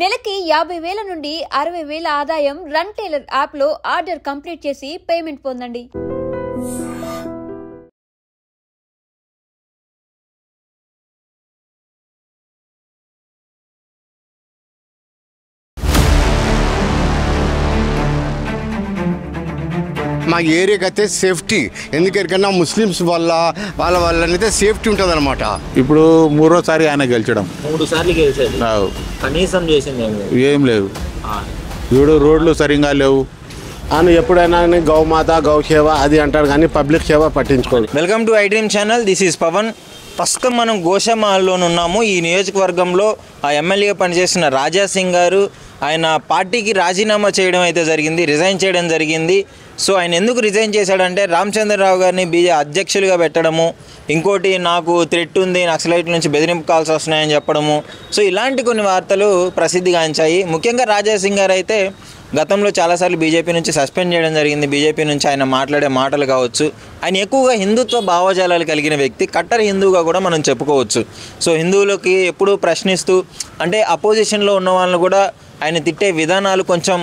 నెలకి 50,000 నుండి 60,000 ఆదాయం రన్ టైలర్ యాప్లో ఆర్డర్ కంప్లీట్ చేసి పేమెంట్ పొందండి. మా ఏరియాకి అయితే సేఫ్టీ ఎందుకన్నా ముస్లిమ్స్ వాళ్ళనైతే సేఫ్టీ ఉంటుంది అనమాట. ఇప్పుడు మూడోసారి ఆయన గెలిచడం 3 సార్లు గెలిచాడు. కనీసం చేసింది ఏం లేవు. ఇప్పుడు రోడ్లు సరిగా లేవు. అని ఎప్పుడైనా గౌమాత గౌసేవ అది అంటారు కానీ పబ్లిక్ సేవ పట్టించుకోండి. Welcome to iDream channel. This is Pavan. ప్రస్తుతం మనం గోషామహల్లో ఉన్నాము. ఈ నియోజకవర్గంలో ఆ ఎమ్మెల్యేగా పనిచేస్తున్న రాజా సింగ్ గారు ఆయన పార్టీకి రాజీనామా చేయడం అయితే జరిగింది, రిజైన్ చేయడం జరిగింది. సో ఆయన ఎందుకు రిజైన్ చేశాడంటే రామచంద్రరావు గారిని అధ్యక్షులుగా పెట్టడము, ఇంకోటి నాకు థ్రెట్ ఉంది, నక్సలైట్ల నుంచి బెదిరింపు కాల్స్ వస్తున్నాయని చెప్పడము. సో ఇలాంటి కొన్ని వార్తలు ప్రసిద్ధిగాంచాయి. ముఖ్యంగా రాజా సింగ్ గారు అయితే గతంలో చాలాసార్లు బీజేపీ నుంచి సస్పెండ్ చేయడం జరిగింది. బీజేపీ నుంచి ఆయన మాట్లాడే మాటలు కావచ్చు, ఆయన ఎక్కువగా హిందుత్వ భావజాలాలు కలిగిన వ్యక్తి, కట్టర్ హిందువుగా కూడా మనం చెప్పుకోవచ్చు. సో హిందువులకి ఎప్పుడూ ప్రశ్నిస్తూ అంటే అపోజిషన్లో ఉన్న వాళ్ళని కూడా ఆయన తిట్టే విధానాలు కొంచెం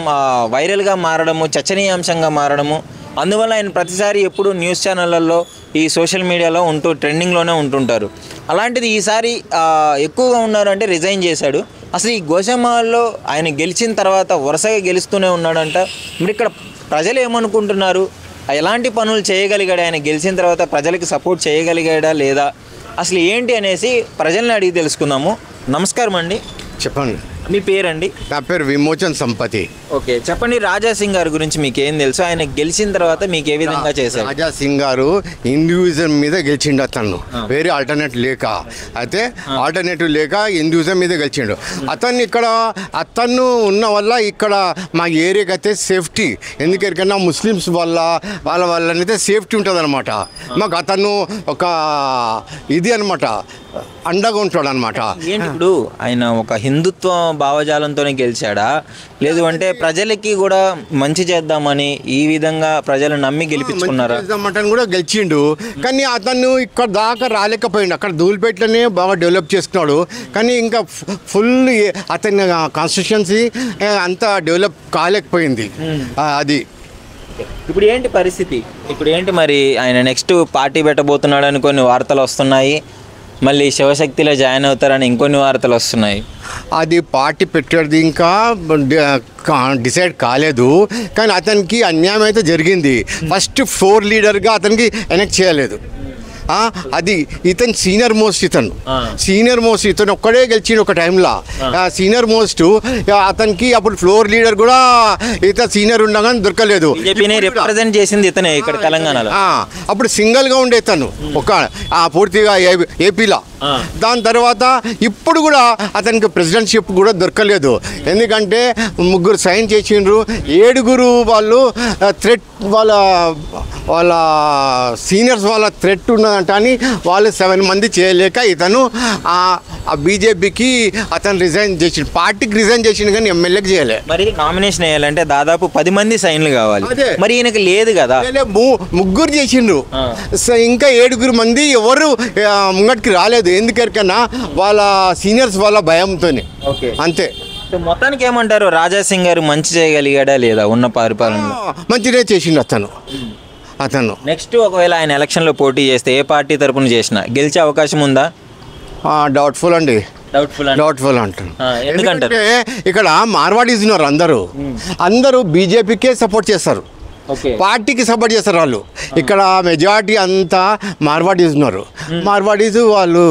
వైరల్గా మారడము, చర్చనీయాంశంగా మారడము. అందువల్ల ఆయన ప్రతిసారి ఎప్పుడు న్యూస్ ఛానళ్ళల్లో ఈ సోషల్ మీడియాలో ట్రెండింగ్లోనే ఉంటుంటారు. అలాంటిది ఈసారి ఎక్కువగా ఉన్నారంటే రిజైన్ చేశాడు. అసలు ఈ గోషామహల్లో ఆయన గెలిచిన తర్వాత వరుసగా గెలుస్తూనే ఉన్నాడంట. మరి ఇక్కడ ప్రజలు ఏమనుకుంటున్నారు, ఎలాంటి పనులు చేయగలిగాడు, ఆయన గెలిచిన తర్వాత ప్రజలకు సపోర్ట్ చేయగలిగాడా లేదా, అసలు ఏంటి అనేసి ప్రజల్ని అడిగి తెలుసుకుందాము. నమస్కారం అండి. చెప్పండి. మీ పేరండి? నా పేరు విమోచన్ సంపతి. ఓకే, చెప్పండి. రాజా సింగ్ గారి గురించి మీకు ఏం తెలుసు, ఆయన గెలిచిన తర్వాత మీకు ఏ విధంగా చేశారు? రాజా సింగ్ గారు హిందూయిజం మీద గెలిచిండు. అతను వేరే ఆల్టర్నేటివ్ లేక హిందూయిజం మీద గెలిచిండు. అతను ఉన్న వల్ల ఇక్కడ మా ఏరియాకి అయితే సేఫ్టీ ఎందుకన్నా ముస్లిమ్స్ వాళ్ళనైతే సేఫ్టీ ఉంటుంది అనమాట. మాకు అతను ఒక ఇది అనమాట, అండగా ఉంటాడు అనమాట. ఏంటి ఇప్పుడు ఆయన ఒక హిందుత్వ భావజాలంతోనే గెలిచాడా, లేదు అంటే ప్రజలకి కూడా మంచి చేద్దామని ఈ విధంగా ప్రజలు నమ్మి గెలిపించుకున్నారా? కూడా గెలిచిండు, కానీ అతను ఇక్కడ దాకా రాలేకపోయిండు. అక్కడ ధూళిపేటలోనే బాగా డెవలప్ చేసుకున్నాడు, కానీ ఇంకా ఫుల్ అతని కాన్స్టిట్యుయెన్సీ అంతా డెవలప్ కాలేకపోయింది. అది ఇప్పుడు ఏంటి పరిస్థితి? ఇప్పుడు ఏంటి మరి ఆయన నెక్స్ట్ పార్టీ పెట్టబోతున్నాడు అని కొన్ని వార్తలు వస్తున్నాయి, మళ్ళీ శివశక్తిలో జాయిన్ అవుతారని ఇంకొన్ని వార్తలు వస్తున్నాయి. అది పార్టీ పెట్టేది ఇంకా డిసైడ్ కాలేదు, కానీ అతనికి అన్యాయం అయితే జరిగింది. ఫస్ట్ 4 లీడర్గా అతనికి ఎలక్ట్ చేయలేదు. అది ఇతను సీనియర్ మోస్ట్ ఇతను ఒక్కడే గెలిచిండు ఒక టైంలో. సీనియర్ మోస్ట్ అతనికి అప్పుడు ఫ్లోర్ లీడర్ కూడా ఇతను సీనియర్ ఉండగా దొరకలేదు. రిప్రజెంట్ చేసింది ఇతనే ఇక్కడ తెలంగాణలో. అప్పుడు సింగిల్గా ఉండే తను ఒక పూర్తిగా ఏపీలో. దాని తర్వాత ఇప్పుడు కూడా అతనికి ప్రెసిడెంట్షిప్ కూడా దొరకలేదు. ఎందుకంటే 3 సైన్ చేసిండ్రు, 7 వాళ్ళు థ్రెట్ వాళ్ళ సీనియర్స్ వాళ్ళ థ్రెట్ ఉన్నదంట అని వాళ్ళు 7 మంది చేయలేక ఇతను బీజేపీకి అతను రిజైన్ చేసిండు. పార్టీకి రిజైన్ చేసిండు కానీ ఎమ్మెల్యేకి చేయలే. మరి నామినేషన్ వేయాలంటే దాదాపు 10 మంది సైన్లు కావాలి, మరి ఈయనకి లేదు కదా. 3 చేసిండ్రు, ఇంకా 7 మంది ఎవరు ముంగటికి రాలేదు. ఎందుకన్నా వాళ్ళ సీనియర్స్ వాళ్ళ భయంతో అంతే. మొత్తానికి ఏమంటారు, రాజా సింగ్ గారు మంచి చేయగలిగాడా లేదా ఉన్న పరిపాలనలో? మంచిగా చేసిండు అతను. నెక్స్ట్ ఒకవేళ ఆయన ఎలక్షన్లో పోటీ చేస్తే ఏ పార్టీ తరపున చేసినా గెలిచే అవకాశం ఉందా? డౌట్ఫుల్ అంటారు. ఎందుకంటే ఇక్కడ మార్వాడీస్ ఉన్నారు, అందరూ బీజేపీకే సపోర్ట్ చేస్తారు, పార్టీకి సపోర్ట్ చేస్తారు వాళ్ళు. ఇక్కడ మెజారిటీ అంతా మార్వాడీస్ ఉన్నారు, మార్వాడీస్ వాళ్ళు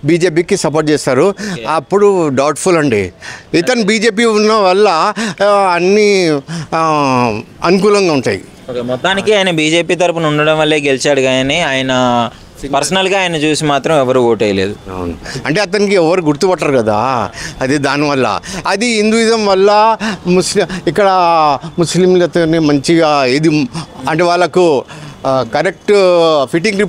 బీజేపీకి సపోర్ట్ చేస్తారు. అప్పుడు డౌట్ఫుల్ అండి. ఇతను బీజేపీ ఉన్న వల్ల అన్నీ అనుకూలంగా ఉంటాయి. మొత్తానికి ఆయన బీజేపీ తరపున ఉండడం వల్లే గెలిచాడు, కానీ ఆయన పర్సనల్గా ఆయన చూసి మాత్రం ఎవరు ఓటేయలేదు. అవును, అంటే అతనికి ఎవరు గుర్తుపట్టరు కదా, అది దానివల్ల. అది హిందూయిజం వల్ల ఇక్కడ ముస్లింలతో మంచిగా ఇది అంటే వాళ్ళకు కరెక్ట్ ఫిట్టింగ్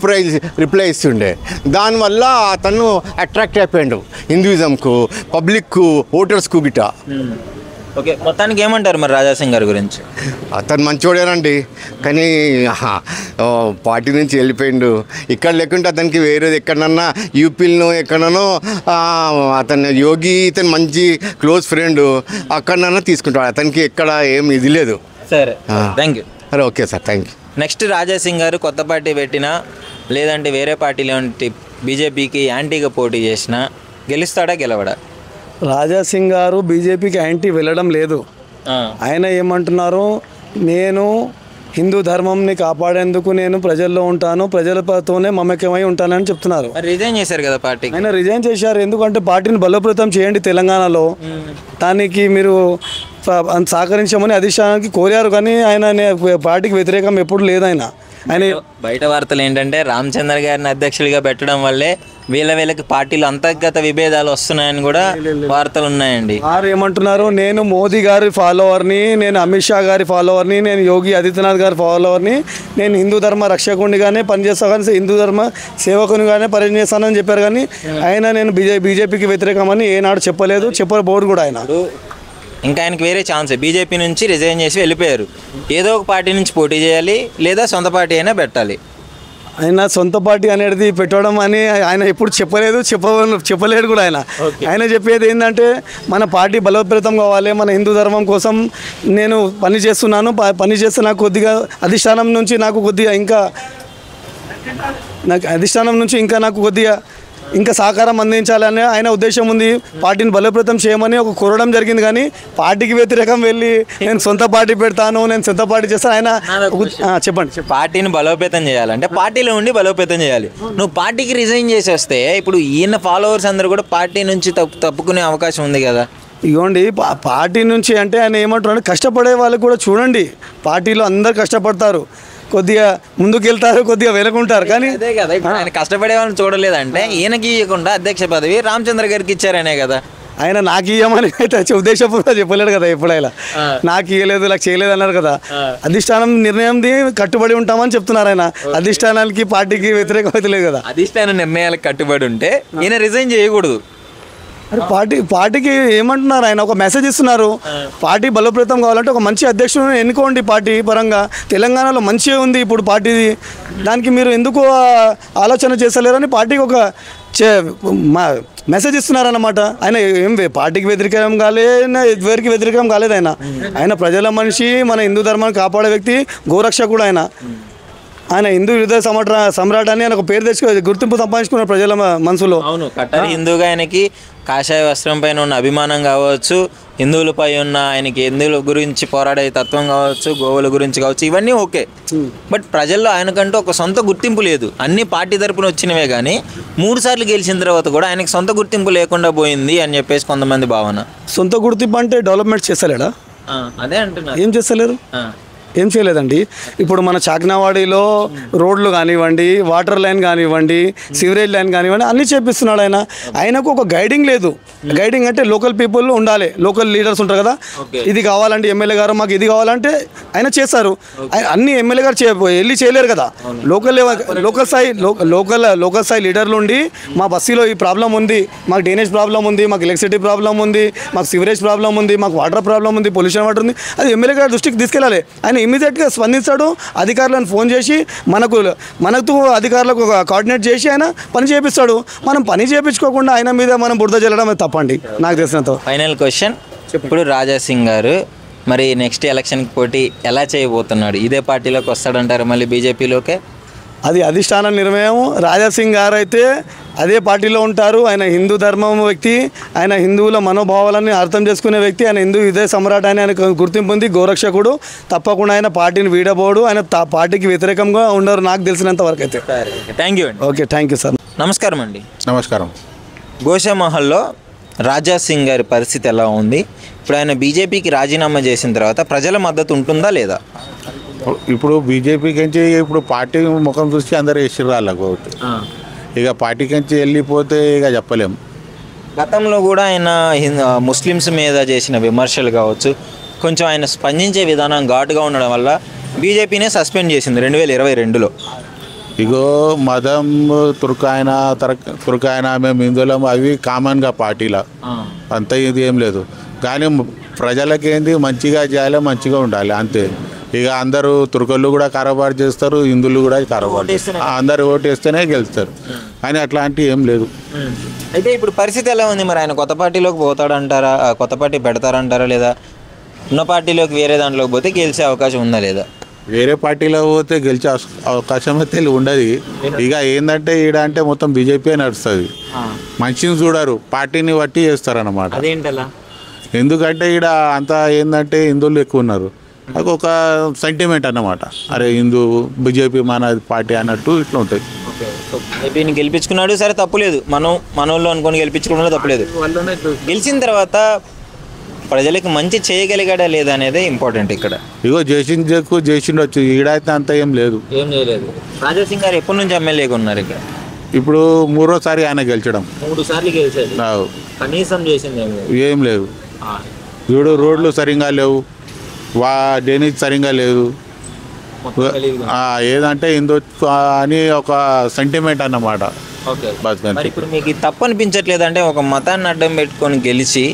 రిప్లై ఇస్తుండే. దానివల్ల అతను అట్రాక్ట్ అయిపోయాడు హిందూయిజంకు, పబ్లిక్కు, ఓటర్స్కు గిట్ట. ఓకే, మొత్తానికి ఏమంటారు మరి రాజాసింగ్ గారి గురించి? అతను మంచోడేనండి, కానీ పార్టీ నుంచి వెళ్ళిపోయిండు. ఇక్కడ లేకుంటే అతనికి వేరేది ఎక్కడన్నా యూపీలో ఎక్కడనో అతను యోగి ఇతను మంచి క్లోజ్ ఫ్రెండ్, అక్కడన్నా తీసుకుంటాడు. అతనికి ఎక్కడ ఏం ఇది లేదు. సరే, థ్యాంక్ యూ. అరే okay sir, thank you. Next Raja Singh గారు కొత్త పార్టీ పెట్టినా లేదంటే వేరే పార్టీలో బీజేపీకి యాంటీగా పోటీ చేసినా గెలుస్తాడా గెలవడా? రాజాసింగ్ గారు బీజేపీకి యాంటీ వెళ్ళడం లేదు. ఆయన ఏమంటున్నారు, నేను హిందూ ధర్మంని కాపాడేందుకు నేను ప్రజల్లో ఉంటాను, ప్రజలతోనే మమేకమై ఉంటానని చెప్తున్నారు. రిజైన్ చేశారు కదా పార్టీ. ఆయన రిజైన్ చేశారు, ఎందుకంటే పార్టీని బలోపేతం చేయండి తెలంగాణలో, దానికి మీరు సహకరించమని అధిష్టానానికి కోరారు. కానీ ఆయన పార్టీకి వ్యతిరేకం ఎప్పుడు లేదు. ఆయన బయట వార్తలు ఏంటంటే రామచంద్ర గారిని అధ్యక్షుడిగా పెట్టడం వల్లే వీళ్ళకి పార్టీలు అంతర్గత విభేదాలు వస్తున్నాయని కూడా వార్తలు ఉన్నాయండి. వారు ఏమంటున్నారు, నేను మోదీ గారి ఫాలోవర్ని, నేను అమిత్ షా గారి ఫాలోవర్ని, నేను యోగి ఆదిత్యనాథ్ గారి ఫాలోవర్ని, నేను హిందూ ధర్మ రక్షకునిగానే పనిచేస్తాను, కానీ హిందూ ధర్మ సేవకునిగానే పనిచేస్తానని చెప్పారు. కానీ ఆయన నేను బీజేపీకి వ్యతిరేకమని ఏనాడు చెప్పలేదు, చెప్పబోడు కూడా. ఆయన ఇంకా ఆయనకి వేరే ఛాన్స్, బీజేపీ నుంచి రిజైన్ చేసి వెళ్ళిపోయారు. ఏదో ఒక పార్టీ నుంచి పోటీ చేయాలి, లేదా సొంత పార్టీ అయినా పెట్టాలి. ఆయన సొంత పార్టీ అనేది పెట్టడం అని ఆయన ఎప్పుడు చెప్పలేడు కూడా. ఆయన చెప్పేది ఏంటంటే, మన పార్టీ బలోపేతం కావాలి, మన హిందూ ధర్మం కోసం నేను పని చేస్తున్నాను, పని చేస్తే నాకు కొద్దిగా అధిష్టానం నుంచి నాకు కొద్దిగా ఇంకా సహకారం అందించాలని ఆయన ఉద్దేశం ఉంది. పార్టీని బలోపేతం చేయమని కోరడం జరిగింది. కానీ పార్టీకి వ్యతిరేకం వెళ్ళి నేను సొంత పార్టీ పెడతాను, నేను సొంత పార్టీ చేస్తాను ఆయన చెప్పండి. పార్టీని బలోపేతం చేయాలంటే పార్టీలో ఉండి బలోపేతం చేయాలి. నువ్వు పార్టీకి రిజైన్ చేసేస్తే ఇప్పుడు ఈయన ఫాలోవర్స్ అందరూ కూడా పార్టీ నుంచి తప్పుకునే అవకాశం ఉంది కదా. ఇగోండి, పార్టీ నుంచి అంటే ఆయన ఏమంటున్నాడు, కష్టపడే వాళ్ళు కూడా చూడండి, పార్టీలో అందరు కష్టపడతారు, కొద్దిగా ముందుకు వెళ్తారు, కొద్దిగా వెనుకుంటారు. కానీ అదే కదా, ఇప్పుడు ఆయన కష్టపడే వాళ్ళని చూడలేదంటే ఈయనకి ఇవ్వకుండా అధ్యక్ష పదవి రామచంద్ర గారికి ఇచ్చారనే కదా. ఆయన నాకు ఇవ్వమని అయితే ఉద్దేశపూర్వకంగా చెప్పలేడు కదా. ఎప్పుడైనా నాకు ఇవ్వలేదు, నాకు చేయలేదు అన్నారు కదా. అధిష్టానం నిర్ణయంది కట్టుబడి ఉంటామని చెప్తున్నారు. ఆయన అధిష్టానానికి పార్టీకి వ్యతిరేకం అయితే లేదు కదా. అధిష్టాన నిర్ణయాలకు కట్టుబడి ఉంటే ఈయన రిజైన్ చేయకూడదు. పార్టీకి ఏమంటున్నారు, ఆయన ఒక మెసేజ్ ఇస్తున్నారు, పార్టీ బలోపేతం కావాలంటే ఒక మంచి అధ్యక్షుడిని ఎన్నుకోండి. పార్టీ పరంగా తెలంగాణలో మంచిగా ఉంది ఇప్పుడు పార్టీది, దానికి మీరు ఎందుకు ఆలోచన చేస్తలేరని పార్టీకి ఒక మెసేజ్ ఇస్తున్నారన్నమాట. ఆయన ఏం పార్టీకి వ్యతిరేకం కాలేదు, ఎవరికి వ్యతిరేకం కాలేదు. ఆయన ప్రజల మనిషి, మన హిందూ ధర్మాన్ని కాపాడే వ్యక్తి, గోరక్షకుడు. ఆయన హిందూ హృదయ సమ్రాట్ అని ఆయన ఒక పేరు తెచ్చుకో గుర్తింపు సంపాదించుకున్నారు ప్రజల మనసులో. అవును, కట్టర్ హిందూగా ఆయనకి కాషాయ వస్త్రం పైన ఉన్న అభిమానం కావచ్చు, హిందువులపై ఉన్న ఆయనకి హిందువుల గురించి పోరాడే తత్వం కావచ్చు, గోవుల గురించి కావచ్చు, ఇవన్నీ ఓకే. బట్ ప్రజల్లో ఆయనకంటూ ఒక సొంత గుర్తింపు లేదు. అన్ని పార్టీ తరపున వచ్చినవే కానీ 3 సార్లు గెలిచిన తర్వాత కూడా ఆయనకి సొంత గుర్తింపు లేకుండా పోయింది అని చెప్పేసి కొంతమంది భావన. సొంత గుర్తింపు అంటే డెవలప్మెంట్ చేస్తలేడా? అదే అంటున్నారు. ఏం చేస్తలేరు, ఏం చేయలేదండి. ఇప్పుడు మన చాక్నావాడిలో రోడ్లు కానివ్వండి, వాటర్ లైన్ కానివ్వండి, సివరేజ్ లైన్ కానివ్వండి, అన్నీ చేపిస్తున్నాడు. ఆయనకు ఒక గైడింగ్ లేదు. గైడింగ్ అంటే లోకల్ పీపుల్ ఉండాలి, లోకల్ లీడర్స్ ఉంటారు కదా. ఇది కావాలంటే ఎమ్మెల్యే గారు మాకు ఇది కావాలంటే ఆయన చేస్తారు. అన్ని ఎమ్మెల్యే గారు వెళ్ళి చేయలేరు కదా. లోకల్ స్థాయి లీడర్లు ఉండి మా బస్తీలో ఈ ప్రాబ్లం ఉంది, మాకు డ్రైనేజ్ ప్రాబ్లం ఉంది, మాకు ఎలక్ట్రిసిటీ ప్రాబ్లం ఉంది, మాకు సివరేజ్ ప్రాబ్లం ఉంది, మాకు వాటర్ ప్రాబ్లం ఉంది, పొల్యూషన్ వాటర్ ఉంది, అది ఎమ్మెల్యే గారి దృష్టికి తీసుకెళ్ళాలి. ఆయన ఇమీడియట్గా స్పందిస్తాడు. అధికారులను ఫోన్ చేసి మనకు అధికారులకు కోఆర్డినేట్ చేసి ఆయన పని చేపిస్తాడు. మనం పని చేయించుకోకుండా ఆయన మీద మనం బురద జల్లడం తప్పండి నాకు తెలిసినంత. ఫైనల్ క్వశ్చన్, ఇప్పుడు రాజాసింగ్ గారు మరి నెక్స్ట్ ఎలక్షన్కి పోటీ ఎలా చేయబోతున్నాడు? ఇదే పార్టీలోకి వస్తాడంటారు మళ్ళీ బీజేపీలోకే? అది అధిష్టాన నిర్ణయం. రాజాసింగ్ గారు అయితే అదే పార్టీలో ఉంటారు. ఆయన హిందూ ధర్మం వ్యక్తి, ఆయన హిందువుల మనోభావాలని అర్థం చేసుకునే వ్యక్తి, ఆయన హిందూ హృదయ సమ్రాట్ అని ఆయన గుర్తింపు ఉంది, గోరక్షకుడు. తప్పకుండా ఆయన పార్టీని వీడబోడు, ఆయన పార్టీకి వ్యతిరేకంగా ఉండరు నాకు తెలిసినంత వరకు అయితే. థ్యాంక్ యూ అండి. Okay, thank you sir. నమస్కారం అండి. నమస్కారం. గోషామహల్లో రాజాసింగ్ గారి పరిస్థితి ఎలా ఉంది? ఇప్పుడు ఆయన బీజేపీకి రాజీనామా చేసిన తర్వాత ప్రజల మద్దతు ఉంటుందా లేదా? ఇప్పుడు బీజేపీకి నుంచి ఇప్పుడు పార్టీ ముఖం చూసి అందరూ వేసిర్రు వాళ్ళకు. ఇక పార్టీకి నుంచి వెళ్ళిపోతే ఇక చెప్పలేం. గతంలో కూడా ఆయన ముస్లిమ్స్ మీద చేసిన విమర్శలు కావచ్చు, కొంచెం ఆయన స్పందించే విధానం ఘాటుగా ఉండడం వల్ల బీజేపీనే సస్పెండ్ చేసింది 2022లో. ఇగో మతం తుర్కాయన మేము హిందువులం అవి కామన్గా పార్టీలో అంత ఇది ఏం లేదు. కానీ ప్రజలకేంది మంచిగా చేయాలి, మంచిగా ఉండాలి అంతే. ఇక అందరూ తుర్కళ్ళు కూడా కారోబార్ చేస్తారు, హిందువులు కూడా కారోబార్ చేస్తారు. అందరు ఓటేస్తేనే గెలుస్తారు, కానీ అట్లాంటివి ఏం లేదు. అయితే ఇప్పుడు పరిస్థితి ఎలా ఉంది మరి? ఆయన కొత్త పార్టీలోకి పోతాడంటారా, కొత్త పార్టీ పెడతారంటారా, లేదా ఉన్న పార్టీలోకి వేరే దాంట్లోకి పోతే గెలిచే అవకాశం ఉందా లేదా? వేరే పార్టీలో పోతే గెలిచే అవకాశం అయితే ఉండదు. ఇక ఏంటంటే ఈడ అంటే మొత్తం బీజేపీ నడుస్తుంది. మనిషిని చూడరు, పార్టీని బట్టి చేస్తారన్నమాట. అదేంటలా? ఎందుకంటే ఈడ అంతా ఏంటంటే హిందువులు ఎక్కువ ఉన్నారు, అది ఒక సెంటిమెంట్ అన్నమాట. అరే హిందూ బీజేపీ మన పార్టీ అన్నట్టు ఇట్లా ఉంటుంది. బీజేపీని గెలిపించుకున్నాడు, సరే తప్పులేదు, మనోళ్ళు అనుకొని గెలిపించుకున్నా తప్పులేదు. గెలిచిన తర్వాత ప్రజలకు మంచి చేయగలిగాడా లేదా అనేది ఇంపార్టెంట్ ఇక్కడ. ఇగో చేసిండొచ్చు, ఈడైతే అంత ఏం లేదు. ఏం చేయలేదు. రాజాసింగ్ గారు ఎప్పటి నుంచి ఎమ్మెల్యేగా ఉన్నారు ఇక్కడ? ఇప్పుడు 3వ ఆయన గెలిచడం. 3 సార్లు గెలిచాడు, కనీసం చేసింది ఏం లేదు. ఇప్పుడు రోడ్లు సరిగ్గా లేవు, డ్రైనేజ్ సరిగ్గా లేదు. ఏదంటే హిందూ అని ఒక సెంటిమెంట్ అన్నమాట. ఇప్పుడు మీకు తప్పు అనిపించట్లేదు అంటే ఒక మతాన్ని అడ్డం పెట్టుకొని గెలిచి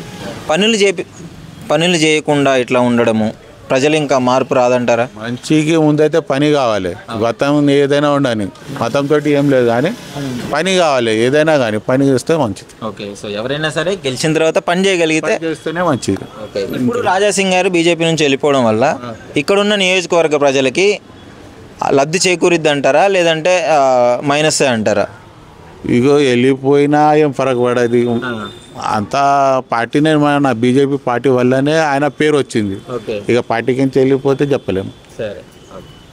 పనులు చేయకుండా ఇట్లా ఉండడము, ప్రజలు ఇంకా మార్పు రాదంటారా? మంచికి ముందైతే పని కావాలి. గతం ఏదైనా ఉండని, మతంతో ఏం లేదు, కానీ పని కావాలి. ఏదైనా కానీ పని చేస్తే మంచిది. ఓకే, సో ఎవరైనా సరే గెలిచిన తర్వాత పని చేయగలిగితే చేస్తేనే మంచిది. ఇప్పుడు రాజాసింగ్ గారు బీజేపీ నుంచి వెళ్ళిపోవడం వల్ల ఇక్కడున్న నియోజకవర్గ ప్రజలకి లబ్ధి చేకూరిద్ది అంటారా, లేదంటే మైనస్ అంటారా? ఇగో వెళ్ళిపోయినా ఏం ఫరక్ పడది. అంతా పార్టీనే, మన బీజేపీ పార్టీ వల్లనే ఆయన పేరు వచ్చింది. ఇక పార్టీకి నుంచి వెళ్ళిపోతే చెప్పలేము. సరే,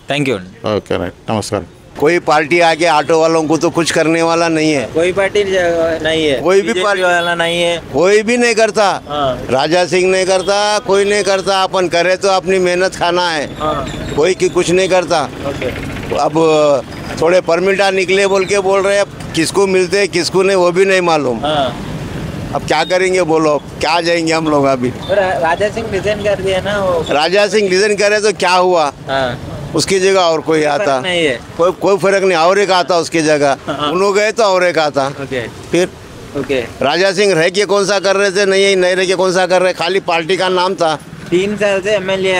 థ్యాంక్ యూ. ఓకే రైట్, నమస్కారం. कोई पार्टी आके ऑटो वालों को तो कुछ करने वाला नहीं है, कोई पार्टी नहीं है, कोई भी पार्टी वाला नहीं है, कोई भी नहीं करता। राजा सिंह नहीं करता, कोई नहीं करता। अपन करे तो अपनी मेहनत खाना है, कोई की कुछ नहीं करता। अब थोड़े परमिटा निकले बोल के बोल रहे, अब किसको मिलते किसको नहीं वो भी नहीं मालूम। अब क्या करेंगे बोलो, क्या जाएंगे हम लोग अभी? राजा सिंह रिजाइन कर दिया ना, राजा सिंह रिजाइन करे तो क्या हुआ? उसकी जगह और कोई आता, कोई फर्क नहीं, और एक आता उसकी जगह। उन लोग गए तो और एक आता। फिर राजा सिंह रह के कौन सा कर रहे थे? नहीं रह के कौन सा कर रहे, खाली पार्टी का नाम था। 3 साल से एमएलए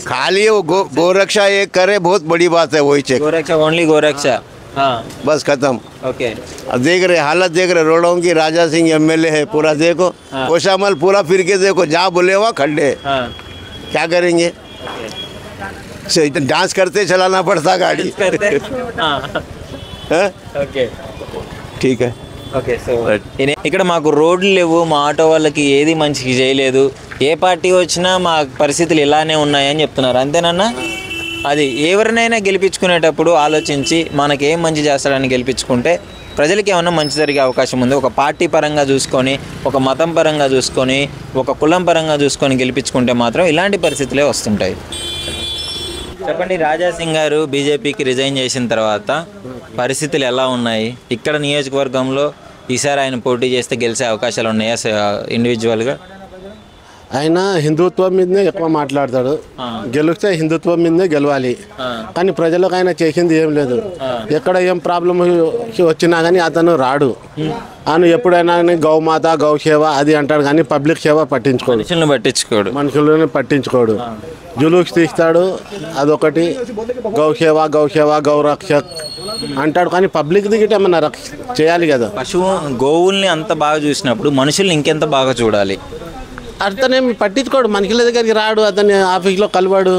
खाली वो गोरक्षा एक करे, बहुत बड़ी बात है। वही चेक गोरक्षा, ओनली गोरक्षा, बस खत्म। ओके, अब देख रहे हालत, देख रहे रोडों की। राजा सिंह एमएलए है, पूरा देखो कोशामल पूरा फिर के देखो, जहाँ बोले वहाँ खड्डे। क्या करेंगे? डांस करते चलाना पड़ता गाड़ी। ठीक है. ఓకే, సో ఇక్కడ మాకు రోడ్లు లేవు, మా ఆటో వాళ్ళకి ఏది మంచిగా చేయలేదు, ఏ పార్టీ వచ్చినా మా పరిస్థితులు ఇలానే ఉన్నాయని చెప్తున్నారు. అంతేనన్నా? అది ఎవరినైనా గెలిపించుకునేటప్పుడు ఆలోచించి మనకేం మంచి చేస్తాడని గెలిపించుకుంటే ప్రజలకి ఏమన్నా మంచి జరిగే అవకాశం ఉంది. ఒక పార్టీ పరంగా చూసుకొని, ఒక మతం పరంగా చూసుకొని, ఒక కులం పరంగా చూసుకొని గెలిపించుకుంటే మాత్రం ఇలాంటి పరిస్థితులే వస్తుంటాయి. చెప్పండి, రాజాసింగ్ గారు బీజేపీకి రిజైన్ చేసిన తర్వాత పరిస్థితులు ఎలా ఉన్నాయి? ఇక్కడ నియోజకవర్గంలో ఈసారి ఆయన పోటీ చేస్తే గెలిచే అవకాశాలు ఉన్నాయా ఇండివిజువల్గా? ఆయన హిందుత్వం మీదనే ఎక్కువ మాట్లాడతాడు. గెలిస్తే హిందుత్వం మీదనే గెలవాలి, కానీ ప్రజలకు ఆయన చేసింది ఏం లేదు. ఎక్కడ ఏం ప్రాబ్లం వచ్చినా కానీ అతను రాడు. ఆయన ఎప్పుడైనా గౌమాత గౌసేవ అది అంటాడు, కానీ పబ్లిక్ సేవ పట్టించుకోడు, మనుషులను పట్టించుకోడు. జులూస్ తీస్తాడు, అదొకటి. గౌసేవ గౌరక్షక్ అంటాడు, కానీ పబ్లిక్ దిగితే ఏమన్నా చేయాలి కదా. పశువు గోవుల్ని అంత బాగా చూసినప్పుడు మనుషుల్ని ఇంకెంత బాగా చూడాలి. అతనేమి పట్టించుకోడు, మనుషుల దగ్గరికి రాడు, అతని ఆఫీస్లో కలవాడు.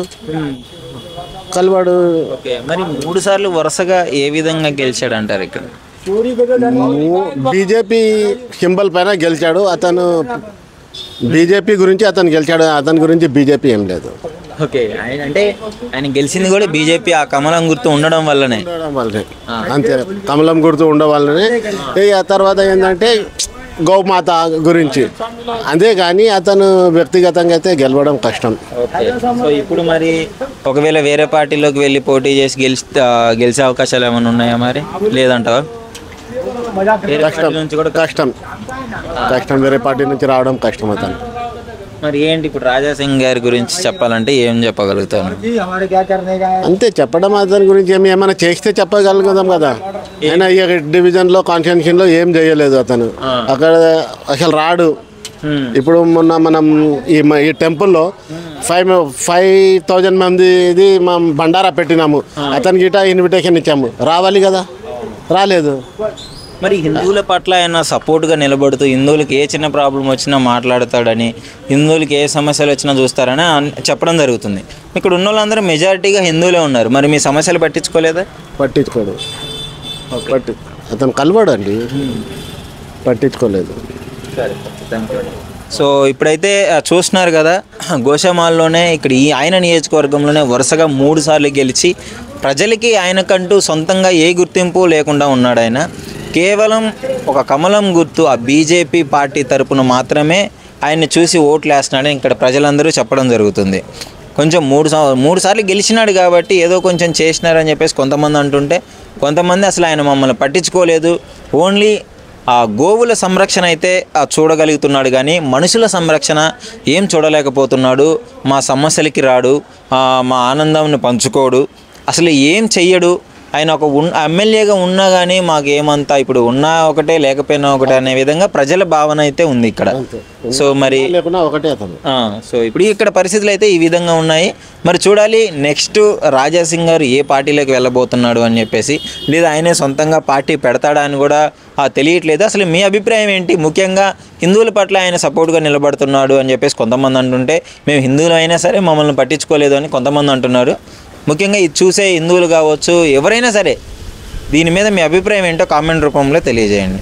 మరి 3 సార్లు వరుసగా ఏ విధంగా గెలిచాడు అంటారు? ఇక్కడ బీజేపీ సింబల్ పైన గెలిచాడు అతను. బీజేపీ గురించి అతను గెలిచాడు, అతని గురించి బీజేపీ ఏం లేదు. ఓకే, అంటే ఆయన గెలిచింది కూడా బీజేపీ ఆ కమలం గుర్తు ఉండడం వల్లనే. అంతే, కమలం గుర్తు ఉండడం వల్లనే. ఆ తర్వాత ఏంటంటే గౌమాత గురించి, అదే కానీ అతను వ్యక్తిగతంగా అయితే గెలవడం కష్టం. సో ఇప్పుడు మరి ఒకవేళ వేరే పార్టీలోకి వెళ్ళి పోటీ చేసి గెలిచే అవకాశాలు ఏమైనా ఉన్నాయా? మరి లేదంటావా? కష్టం, వేరే పార్టీ నుంచి రావడం కష్టం అతను. మరి ఏంటి ఇప్పుడు రాజాసింగ్ గారి గురించి చెప్పాలంటే ఏం చెప్పగలుగుతాను? అంతే, చెప్పడం అతని గురించి ఏమైనా చేస్తే చెప్పగలుగుతాం కదా. ఆయన ఈ డివిజన్లో కాన్స్టిట్యూన్సీలో ఏం చేయలేదు అతను. అక్కడ అసలు రాడు, ఇప్పుడు మొన్న మనం ఈ టెంపుల్లో 5,000 మంది ఇది మనం బండారా పెట్టినాము, అతనికి గిట ఇన్విటేషన్ ఇచ్చాము, రావాలి కదా, రాలేదు. మరి హిందువుల పట్ల ఆయన సపోర్ట్గా నిలబడుతూ హిందువులకి ఏ చిన్న ప్రాబ్లం వచ్చినా మాట్లాడతాడని, హిందువులకి ఏ సమస్యలు వచ్చినా చూస్తారని చెప్పడం జరుగుతుంది. ఇక్కడ ఉన్న వాళ్ళందరూ మెజారిటీగా హిందువులే ఉన్నారు, మరి మీ సమస్యలు పట్టించుకోలేదా? పట్టించుకోడు, అతను కలవాడు అండి, పట్టించుకోలేదు. సో ఇప్పుడైతే చూస్తున్నారు కదా, గోషామాల్లోనే ఇక్కడ ఈ ఆయన నియోజకవర్గంలోనే వరుసగా 3 సార్లు గెలిచి ప్రజలకి ఆయనకంటూ సొంతంగా ఏ గుర్తింపు లేకుండా ఉన్నాడు. ఆయన కేవలం ఒక కమలం గుర్తు, ఆ బీజేపీ పార్టీ తరపున మాత్రమే ఆయన్ని చూసి ఓట్లు వేస్తున్నాడని ఇక్కడ ప్రజలందరూ చెప్పడం జరుగుతుంది. కొంచెం 3 సార్లు గెలిచినాడు కాబట్టి ఏదో కొంచెం చేసినారని చెప్పేసి కొంతమంది అంటుంటే, కొంతమంది అసలు ఆయన మమ్మల్ని పట్టించుకోలేదు, ఓన్లీ ఆ గోవుల సంరక్షణ అయితే చూడగలుగుతున్నాడు కానీ మనుషుల సంరక్షణ ఏం చూడలేకపోతున్నాడు, మా సమస్యలకి రాడు, మా ఆనందాన్ని పంచుకోడు, అసలు ఏం చెయ్యడు. ఆయన ఒక ఎమ్మెల్యేగా ఉన్నా కానీ మాకు ఏమంతా ఇప్పుడు ఉన్నా ఒకటే లేకపోయినా ఒకటే అనే విధంగా ప్రజల భావన అయితే ఉంది ఇక్కడ. సో మరి ఒకటే అతను. సో ఇప్పుడు ఇక్కడ పరిస్థితులు అయితే ఈ విధంగా ఉన్నాయి. మరి చూడాలి నెక్స్ట్ రాజాసింగ్ గారు ఏ పార్టీలోకి వెళ్ళబోతున్నాడు అని చెప్పేసి, లేదా ఆయనే సొంతంగా పార్టీ పెడతాడా అని కూడా తెలియట్లేదు. అసలు మీ అభిప్రాయం ఏంటి? ముఖ్యంగా హిందువుల పట్ల ఆయన సపోర్ట్గా నిలబడుతున్నాడు అని చెప్పేసి కొంతమంది అంటుంటే, మేము హిందువులు అయినా సరే మమ్మల్ని పట్టించుకోలేదు అని కొంతమంది అంటున్నారు. ముఖ్యంగా ఇది చూసే హిందువులు కావచ్చు, ఎవరైనా సరే దీని మీద మీ అభిప్రాయం ఏంటో కామెంట్ రూపంలో తెలియజేయండి.